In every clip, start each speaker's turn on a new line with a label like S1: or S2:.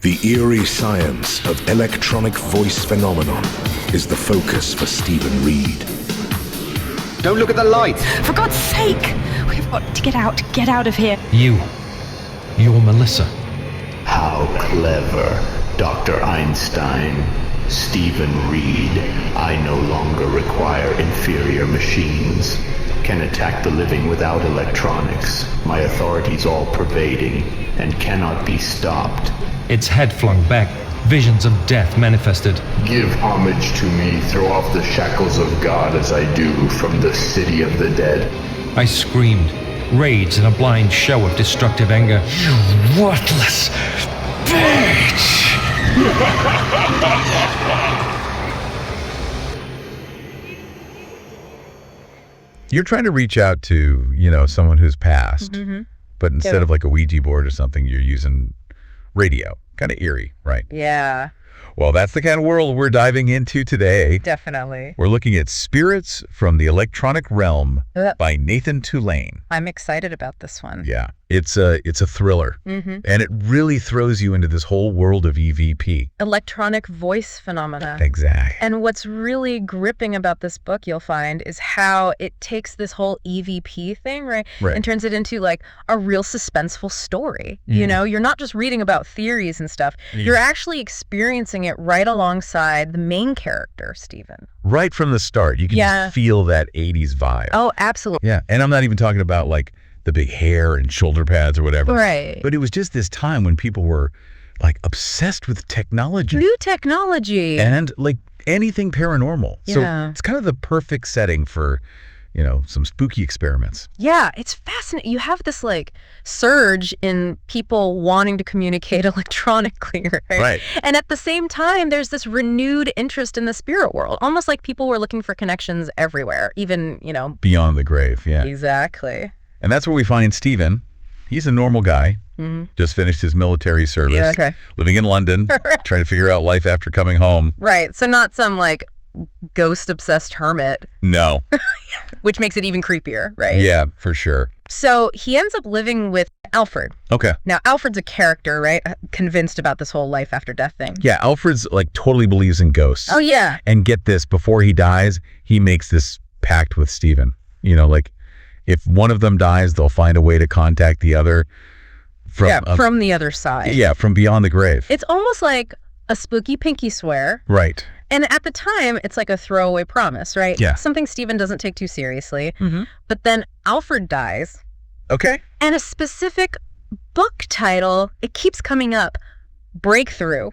S1: The eerie science of electronic voice phenomenon is the focus for Stephen Reed.
S2: Don't look at the light!
S3: For God's sake! We've got to get out of here.
S4: You're Melissa.
S5: How clever, Dr. Einstein. Stephen Reed, I no longer require inferior machines. Can attack the living without electronics. My authority's all-pervading and cannot be stopped.
S4: Its head flung back, visions of death manifested.
S5: Give homage to me, throw off the shackles of God as I do from the city of the dead.
S4: I screamed, rage in a blind show of destructive anger. You worthless bitch!
S6: You're trying to reach out to, someone who's passed, but instead of like a Ouija board or something, you're using radio. Kind of eerie, right?
S7: Yeah.
S6: Well, that's the kind of world we're diving into today.
S7: Definitely.
S6: We're looking at Spirits from the Electronic Realm by Nathan Tulane.
S7: I'm excited about this one.
S6: Yeah. It's a thriller, and it really throws you into this whole world of EVP.
S7: Electronic voice phenomena.
S6: Exactly.
S7: And what's really gripping about this book, you'll find, is how it takes this whole EVP thing, right? And turns it into like a real suspenseful story. You're not just reading about theories and stuff. You're actually experiencing it right alongside the main character, Stephen.
S6: Right from the start, you can just feel that 80s vibe.
S7: Oh, absolutely.
S6: Yeah, and I'm not even talking about like the big hair and shoulder pads or whatever.
S7: Right.
S6: But it was just this time when people were like obsessed with technology.
S7: New technology.
S6: And like anything paranormal.
S7: Yeah.
S6: So it's kind of the perfect setting for, some spooky experiments.
S7: Yeah, it's fascinating. You have this like surge in people wanting to communicate electronically, right? And at the same time, there's this renewed interest in the spirit world, almost like people were looking for connections everywhere, even,
S6: Beyond the grave, yeah.
S7: Exactly.
S6: And that's where we find Stephen. He's a normal guy. Just finished his military service. Living in London, trying to figure out life after coming home.
S7: Right. So not some like ghost-obsessed hermit.
S6: No.
S7: Which makes it even creepier, right?
S6: Yeah, for sure.
S7: So he ends up living with Alfred.
S6: Okay.
S7: Now, Alfred's a character, right? Convinced about this whole life after death thing.
S6: Yeah, Alfred's like totally believes in ghosts.
S7: Oh, yeah.
S6: And get this, before he dies, he makes this pact with Stephen. Like if one of them dies, they'll find a way to contact the other
S7: from the other side.
S6: Yeah, from beyond the grave.
S7: It's almost like a spooky pinky swear.
S6: Right.
S7: And at the time, it's like a throwaway promise, right?
S6: Yeah.
S7: Something Stephen doesn't take too seriously. But then Alfred dies.
S6: Okay.
S7: And a specific book title, it keeps coming up, Breakthrough.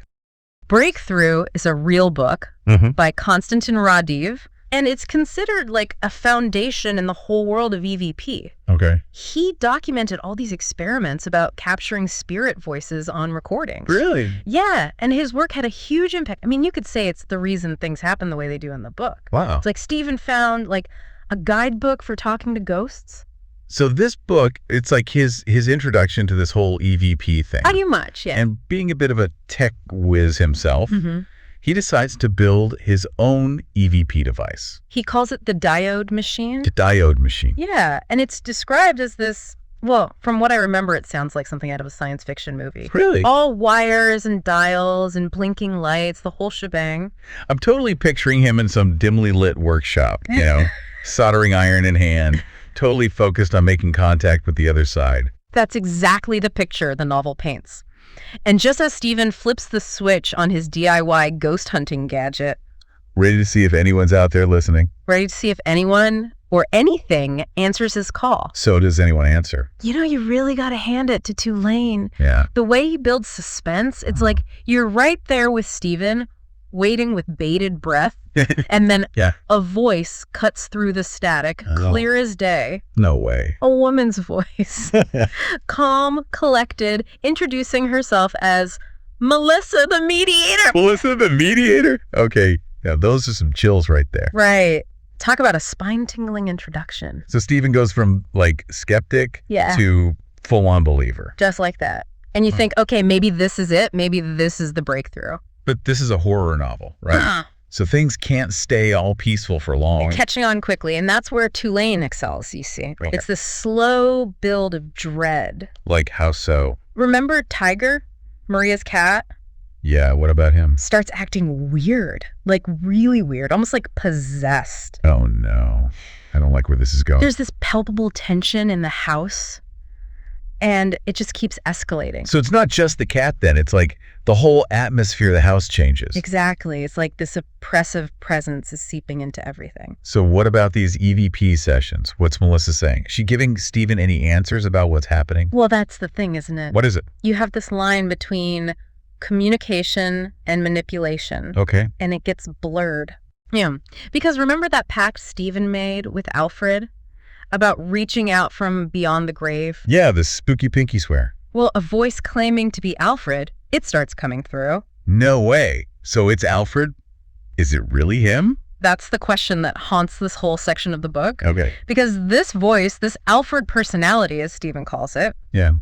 S7: Breakthrough is a real book by Konstantin Radiv. And it's considered like a foundation in the whole world of EVP.
S6: Okay.
S7: He documented all these experiments about capturing spirit voices on recordings.
S6: Really?
S7: Yeah. And his work had a huge impact. I mean, you could say it's the reason things happen the way they do in the book.
S6: Wow.
S7: It's like Stephen found like a guidebook for talking to ghosts.
S6: So this book, it's like his introduction to this whole EVP thing.
S7: Pretty much, yeah.
S6: And being a bit of a tech whiz himself, he decides to build his own EVP device.
S7: He calls it the diode machine.
S6: The diode machine.
S7: Yeah, and it's described as this, well, from what I remember, it sounds like something out of a science fiction movie.
S6: Really?
S7: All wires and dials and blinking lights, the whole shebang.
S6: I'm totally picturing him in some dimly lit workshop, soldering iron in hand, totally focused on making contact with the other side.
S7: That's exactly the picture the novel paints. And just as Stephen flips the switch on his DIY ghost hunting gadget,
S6: ready to see if anyone's out there listening.
S7: Ready to see if anyone or anything answers his call.
S6: So does anyone answer?
S7: You really got to hand it to Tulane.
S6: Yeah.
S7: The way he builds suspense, it's like you're right there with Stephen, waiting with bated breath, and then a voice cuts through the static, clear as day.
S6: No way.
S7: A woman's voice. Calm, collected, introducing herself as Melissa the Mediator.
S6: Melissa the Mediator? Okay. Now, those are some chills right there.
S7: Right. Talk about a spine-tingling introduction.
S6: So Stephen goes from, like, skeptic to full-on believer.
S7: Just like that. And you think, okay, maybe this is it. Maybe this is the breakthrough.
S6: But this is a horror novel, right? So things can't stay all peaceful for long.
S7: They're catching on quickly, and that's where Tulane excels, you see.
S6: Okay.
S7: It's this slow build of dread.
S6: Like how so?
S7: Remember Tiger, Maria's cat?
S6: Yeah, what about him?
S7: Starts acting weird, like really weird, almost like possessed.
S6: Oh, no. I don't like where this is going.
S7: There's this palpable tension in the house, and it just keeps escalating.
S6: So it's not just the cat then. It's like the whole atmosphere of the house changes.
S7: Exactly. It's like this oppressive presence is seeping into everything.
S6: So what about these EVP sessions? What's Melissa saying? Is she giving Stephen any answers about what's happening?
S7: Well, that's the thing, isn't it?
S6: What is it?
S7: You have this line between communication and manipulation.
S6: Okay.
S7: And it gets blurred. Yeah. Because remember that pact Stephen made with Alfred about reaching out from beyond the grave?
S6: Yeah, the spooky pinky swear.
S7: Well, a voice claiming to be Alfred, it starts coming through.
S6: No way. So it's Alfred? Is it really him?
S7: That's the question that haunts this whole section of the book.
S6: Okay.
S7: Because this voice, this Alfred personality, as Stephen calls it,
S6: Yeah.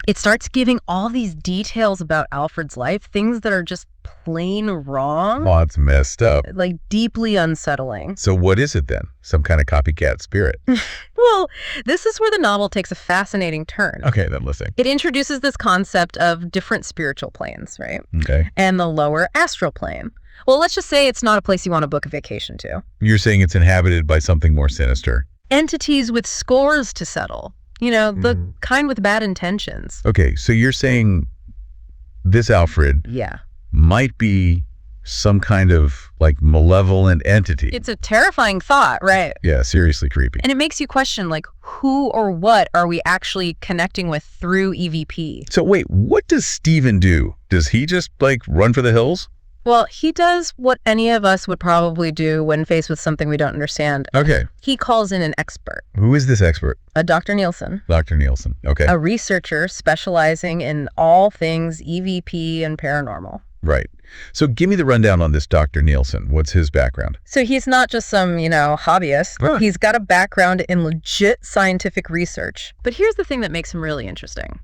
S7: it starts giving all these details about Alfred's life, things that are just plain wrong.
S6: Oh, it's messed up.
S7: Like deeply unsettling.
S6: So what is it then? Some kind of copycat spirit?
S7: Well, this is where the novel takes a fascinating turn.
S6: Okay, then listen.
S7: It introduces this concept of different spiritual planes, right?
S6: Okay.
S7: And the lower astral plane. Well, let's just say it's not a place you want to book a vacation to.
S6: You're saying it's inhabited by something more sinister.
S7: Entities with scores to settle. You know, the kind with bad intentions.
S6: Okay, so you're saying this Alfred
S7: Yeah.
S6: might be some kind of like malevolent entity.
S7: It's a terrifying thought, right?
S6: Yeah, seriously creepy.
S7: And it makes you question, like, who or what are we actually connecting with through EVP?
S6: So wait, what does Stephen do? Does he just like run for the hills?
S7: Well, he does what any of us would probably do when faced with something we don't understand.
S6: Okay.
S7: He calls in an expert,
S6: Who is this expert?
S7: a Dr. Nielsen,
S6: Dr. Nielsen. Okay.
S7: a researcher specializing in all things EVP and paranormal.
S6: Right. So give me the rundown on this Dr. Nielsen. What's his background?
S7: So he's not just some, hobbyist.
S6: Huh.
S7: He's got a background in legit scientific research. But here's the thing that makes him really interesting.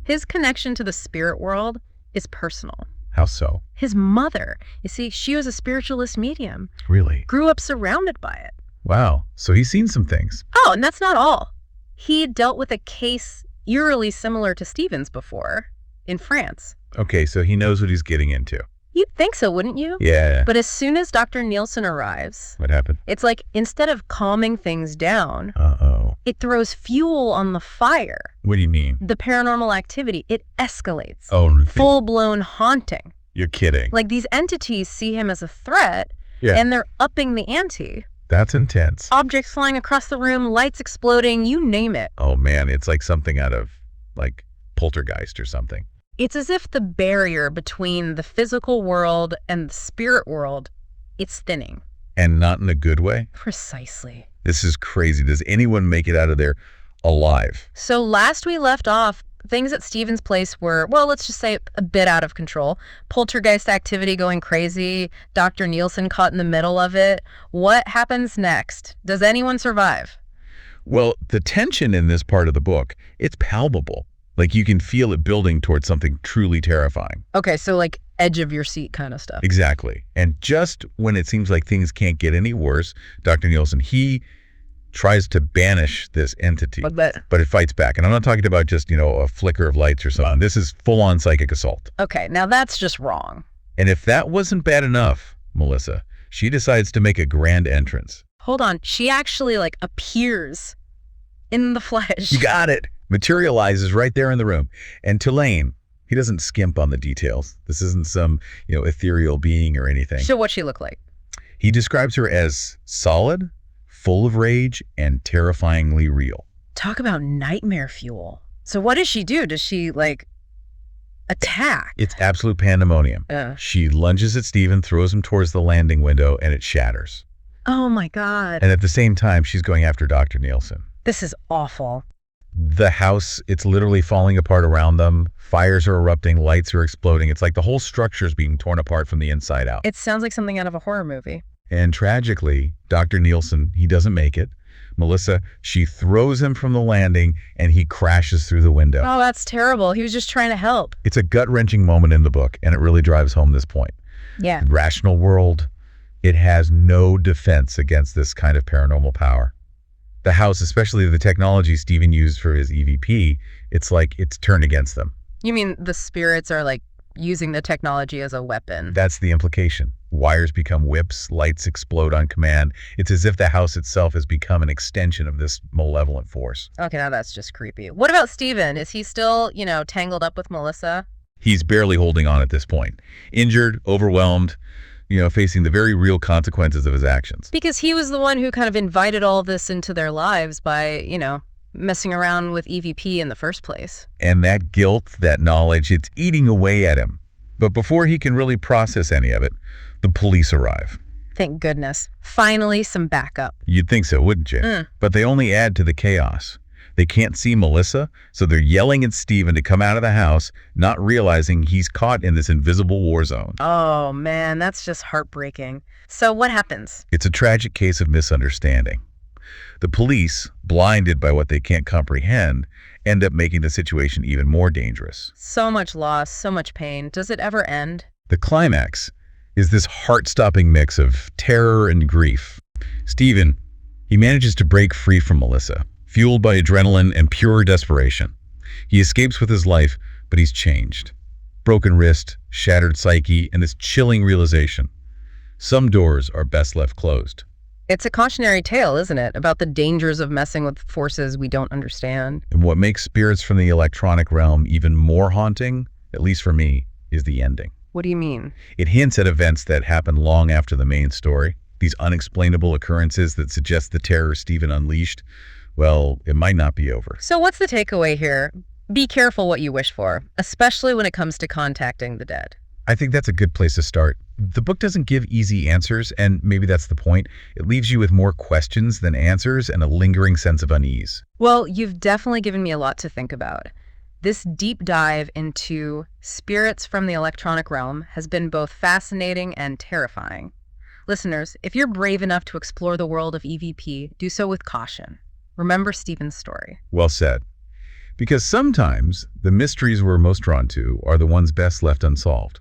S7: His connection to the spirit world is personal.
S6: How so?
S7: His mother, you see, she was a spiritualist medium,
S6: Really?
S7: grew up surrounded by it.
S6: Wow. So he's seen some things.
S7: Oh, and that's not all. He dealt with a case eerily similar to Stephen's before in France.
S6: Okay, so he knows what he's getting into.
S7: You'd think so, wouldn't you?
S6: Yeah.
S7: But as soon as Dr. Nielsen arrives,
S6: What happened?
S7: it's like instead of calming things down,
S6: Uh-oh.
S7: it throws fuel on the fire.
S6: What do you mean?
S7: The paranormal activity, it escalates.
S6: Oh,
S7: Full-blown haunting.
S6: you're kidding.
S7: Like these entities see him as a threat,
S6: Yeah.
S7: and they're upping the ante.
S6: That's intense.
S7: Objects flying across the room, lights exploding, you name it.
S6: Oh, man. It's like something out of like Poltergeist or something.
S7: It's as if the barrier between the physical world and the spirit world, it's thinning.
S6: And not in a good way.
S7: Precisely.
S6: This is crazy. Does anyone make it out of there alive?
S7: So last we left off, things at Stephen's place were, well, let's just say a bit out of control. Poltergeist activity going crazy, Dr. Nielsen caught in the middle of it. What happens next? Does anyone survive?
S6: Well, the tension in this part of the book, it's palpable. Like you can feel it building towards something truly terrifying.
S7: Okay, so like edge of your seat kind of stuff.
S6: Exactly. And just when it seems like things can't get any worse, Dr. Nielsen, he tries to banish this entity, but it fights back. And I'm not talking about just, a flicker of lights or something. This is full-on psychic assault.
S7: Okay, now that's just wrong.
S6: And if that wasn't bad enough, Melissa, she decides to make a grand entrance.
S7: Hold on, she actually like appears in the flesh.
S6: You got it. Materializes right there in the room. And Tulane, he doesn't skimp on the details. This isn't some, ethereal being or anything.
S7: So what'd she look like?
S6: He describes her as solid, full of rage, and terrifyingly real.
S7: Talk about nightmare fuel. So what does she do? Does she like attack?
S6: It's absolute pandemonium. She lunges at Stephen, throws him towards the landing window, and it shatters.
S7: Oh my God.
S6: And at the same time, she's going after Dr. Nielsen.
S7: This is awful.
S6: The house, it's literally falling apart around them. Fires are erupting, lights are exploding. It's like the whole structure is being torn apart from the inside out.
S7: It sounds like something out of a horror movie.
S6: And tragically, Dr. Nielsen, he doesn't make it. Melissa, she throws him from the landing and he crashes through the window.
S7: Oh, that's terrible. He was just trying to help.
S6: It's a gut-wrenching moment in the book, and it really drives home this point.
S7: Yeah.
S6: The rational world, it has no defense against this kind of paranormal power. The house, especially the technology Stephen used for his EVP, it's like it's turned against them.
S7: You mean the spirits are like using the technology as a weapon.
S6: That's the implication. Wires become whips, lights explode on command. It's as if the house itself has become an extension of this malevolent force.
S7: Okay, now that's just creepy. What about Steven? Is he still, tangled up with Melissa?
S6: He's barely holding on at this point. Injured, overwhelmed, facing the very real consequences of his actions.
S7: Because he was the one who kind of invited all this into their lives by, messing around with EVP in the first place.
S6: And that guilt, that knowledge, it's eating away at him. But before he can really process any of it, the police arrive.
S7: Thank goodness. Finally, some backup.
S6: You'd think so, wouldn't you? But they only add to the chaos. They can't see Melissa, so they're yelling at Steven to come out of the house, not realizing he's caught in this invisible war zone.
S7: Oh, man, that's just heartbreaking. So what happens?
S6: It's a tragic case of misunderstanding. The police, blinded by what they can't comprehend, end up making the situation even more dangerous.
S7: So much loss, so much pain. Does it ever end?
S6: The climax is this heart-stopping mix of terror and grief. Steven, he manages to break free from Melissa, fueled by adrenaline and pure desperation. He escapes with his life, but he's changed. Broken wrist, shattered psyche, and this chilling realization. Some doors are best left closed.
S7: It's a cautionary tale, isn't it? About the dangers of messing with forces we don't understand.
S6: And what makes spirits from the electronic realm even more haunting, at least for me, is the ending.
S7: What do you mean?
S6: It hints at events that happen long after the main story. These unexplainable occurrences that suggest the terror Steven unleashed. Well, it might not be over.
S7: So what's the takeaway here? Be careful what you wish for, especially when it comes to contacting the dead.
S6: I think that's a good place to start. The book doesn't give easy answers, and maybe that's the point. It leaves you with more questions than answers and a lingering sense of unease.
S7: Well, you've definitely given me a lot to think about. This deep dive into spirits from the electronic realm has been both fascinating and terrifying. Listeners, if you're brave enough to explore the world of EVP, do so with caution. Remember Steven's story.
S6: Well said. Because sometimes the mysteries we're most drawn to are the ones best left unsolved.